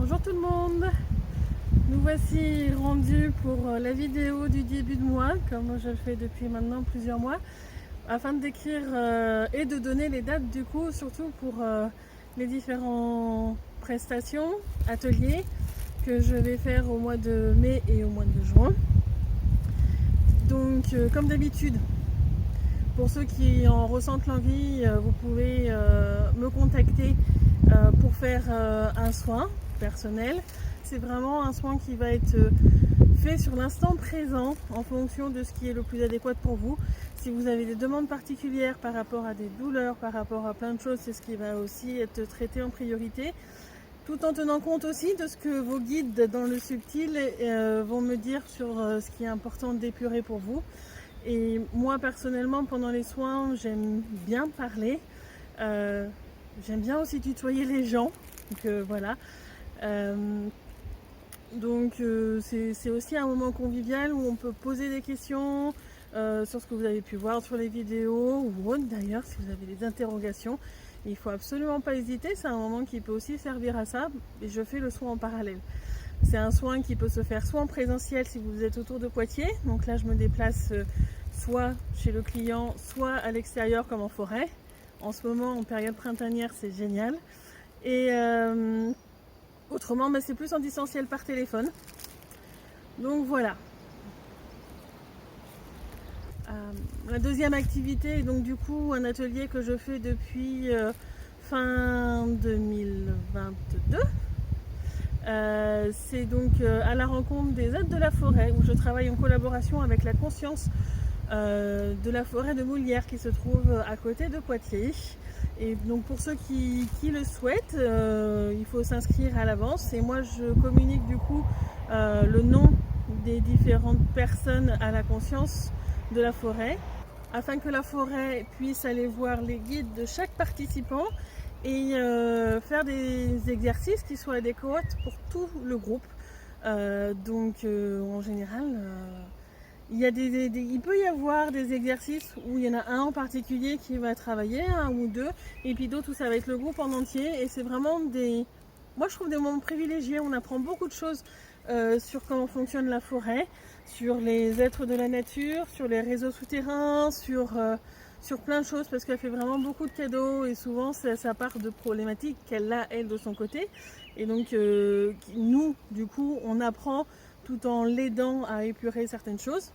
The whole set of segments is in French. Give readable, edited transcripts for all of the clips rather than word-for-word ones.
Bonjour tout le monde, nous voici rendus pour la vidéo du début de mois, comme je le fais depuis maintenant plusieurs mois, afin de décrire et de donner les dates du coup, surtout pour les différentes prestations, ateliers que je vais faire au mois de mai et au mois de juin. Donc comme d'habitude, pour ceux qui en ressentent l'envie, vous pouvez me contacter pour faire un soin personnel. C'est vraiment un soin qui va être fait sur l'instant présent en fonction de ce qui est le plus adéquat pour vous. Si vous avez des demandes particulières par rapport à des douleurs, par rapport à plein de choses, c'est ce qui va aussi être traité en priorité. Tout en tenant compte aussi de ce que vos guides dans le subtil vont me dire sur ce qui est important d'épurer pour vous. Et moi personnellement, pendant les soins, j'aime bien parler. J'aime bien aussi tutoyer les gens. Donc voilà. C'est aussi un moment convivial où on peut poser des questions sur ce que vous avez pu voir sur les vidéos ou autre d'ailleurs, si vous avez des interrogations. Il ne faut absolument pas hésiter, c'est un moment qui peut aussi servir à ça et je fais le soin en parallèle. C'est un soin qui peut se faire soit en présentiel si vous êtes autour de Poitiers, donc là je me déplace soit chez le client, soit à l'extérieur comme en forêt. En ce moment, en période printanière, c'est génial. Et autrement, c'est plus en distanciel par téléphone. Donc voilà. La deuxième activité est donc du coup un atelier que je fais depuis fin 2022. C'est donc à la rencontre des aides de la forêt où je travaille en collaboration avec la conscience de la forêt de Moulières qui se trouve à côté de Poitiers. Et donc pour ceux qui le souhaitent, il faut s'inscrire à l'avance et moi je communique du coup le nom des différentes personnes à la conscience de la forêt afin que la forêt puisse aller voir les guides de chaque participant et faire des exercices qui soient adéquats pour tout le groupe. En général, il peut y avoir des exercices où il y en a un en particulier qui va travailler, un ou deux, et puis d'autres où ça va être le groupe en entier. Et c'est vraiment moi je trouve des moments privilégiés. On apprend beaucoup de choses sur comment fonctionne la forêt, sur les êtres de la nature, sur les réseaux souterrains, sur plein de choses parce qu'elle fait vraiment beaucoup de cadeaux et souvent ça part de problématiques qu'elle a elle de son côté. Et donc nous, du coup, on apprend tout en l'aidant à épurer certaines choses.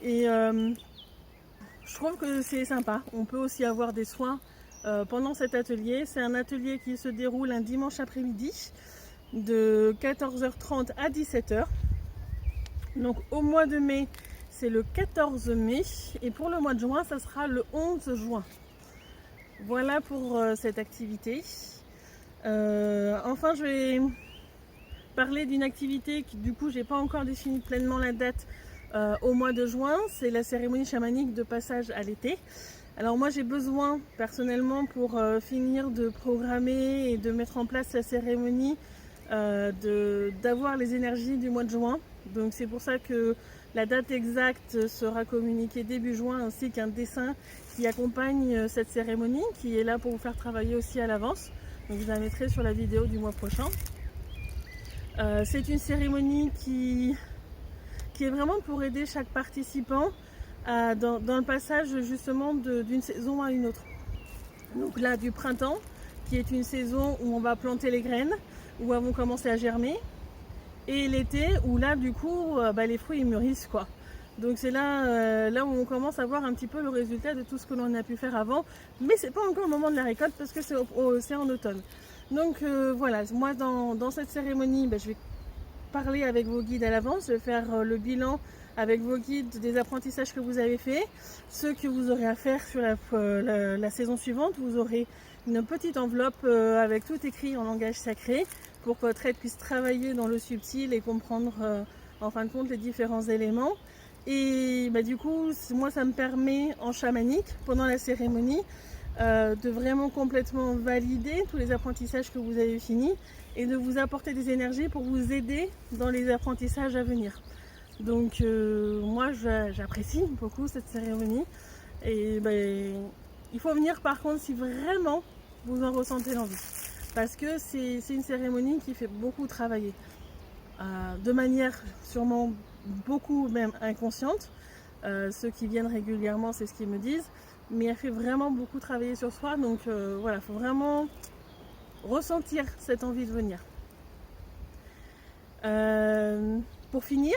Et je trouve que c'est sympa. On peut aussi avoir des soins pendant cet atelier. C'est un atelier qui se déroule un dimanche après-midi de 14h30 à 17h. Donc au mois de mai, c'est le 14 mai. Et pour le mois de juin, ça sera le 11 juin. Voilà pour cette activité. Enfin, je vais parler d'une activité qui du coup j'ai pas encore défini pleinement la date au mois de juin, c'est la cérémonie chamanique de passage à l'été. Alors moi j'ai besoin personnellement pour finir de programmer et de mettre en place la cérémonie d'avoir les énergies du mois de juin. Donc c'est pour ça que la date exacte sera communiquée début juin ainsi qu'un dessin qui accompagne cette cérémonie qui est là pour vous faire travailler aussi à l'avance. Donc je la mettrai sur la vidéo du mois prochain. C'est une cérémonie qui est vraiment pour aider chaque participant dans le passage justement d'une saison à une autre. Donc là du printemps, qui est une saison où on va planter les graines, où elles vont commencer à germer, et l'été où là du coup les fruits ils mûrissent quoi. Donc c'est là où on commence à voir un petit peu le résultat de tout ce que l'on a pu faire avant, mais c'est pas encore le moment de la récolte parce que c'est en automne. Donc voilà, moi dans cette cérémonie, je vais parler avec vos guides à l'avance, je vais faire le bilan avec vos guides des apprentissages que vous avez faits, ceux que vous aurez à faire sur la saison suivante. Vous aurez une petite enveloppe avec tout écrit en langage sacré pour que votre aide puisse travailler dans le subtil et comprendre en fin de compte les différents éléments. Et du coup, moi ça me permet en chamanique, pendant la cérémonie, de vraiment complètement valider tous les apprentissages que vous avez finis et de vous apporter des énergies pour vous aider dans les apprentissages à venir. Donc moi j'apprécie beaucoup cette cérémonie et il faut venir par contre si vraiment vous en ressentez l'envie. parce que c'est une cérémonie qui fait beaucoup travailler, de manière sûrement beaucoup même inconsciente. Ceux qui viennent régulièrement, c'est ce qu'ils me disent, mais elle fait vraiment beaucoup travailler sur soi, donc voilà, il faut vraiment ressentir cette envie de venir. Pour finir,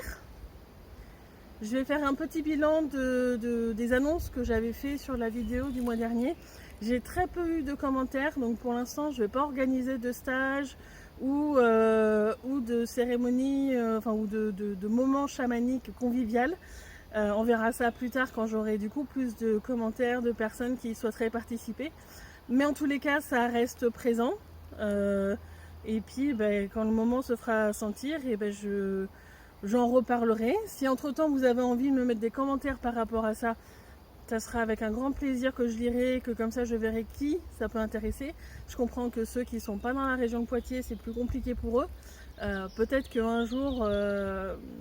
je vais faire un petit bilan des annonces que j'avais fait sur la vidéo du mois dernier. J'ai très peu eu de commentaires, donc pour l'instant je ne vais pas organiser de stage ou de cérémonie, ou de moments chamaniques convivial. On verra ça plus tard quand j'aurai du coup plus de commentaires de personnes qui souhaiteraient participer. Mais en tous les cas, ça reste présent. Et puis, quand le moment se fera sentir, et j'en reparlerai. Si entre-temps vous avez envie de me mettre des commentaires par rapport à ça, ça sera avec un grand plaisir que je lirai, que comme ça je verrai qui ça peut intéresser. Je comprends que ceux qui ne sont pas dans la région de Poitiers, c'est plus compliqué pour eux. Peut-être qu'un jour,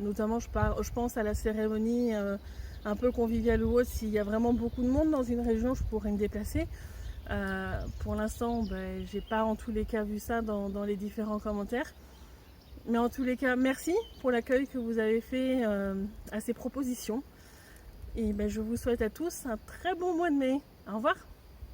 notamment je pense à la cérémonie un peu conviviale ou autre, s'il y a vraiment beaucoup de monde dans une région, je pourrais me déplacer. Pour l'instant, j'ai pas en tous les cas vu ça dans les différents commentaires. Mais en tous les cas, merci pour l'accueil que vous avez fait à ces propositions. Et je vous souhaite à tous un très bon mois de mai. Au revoir.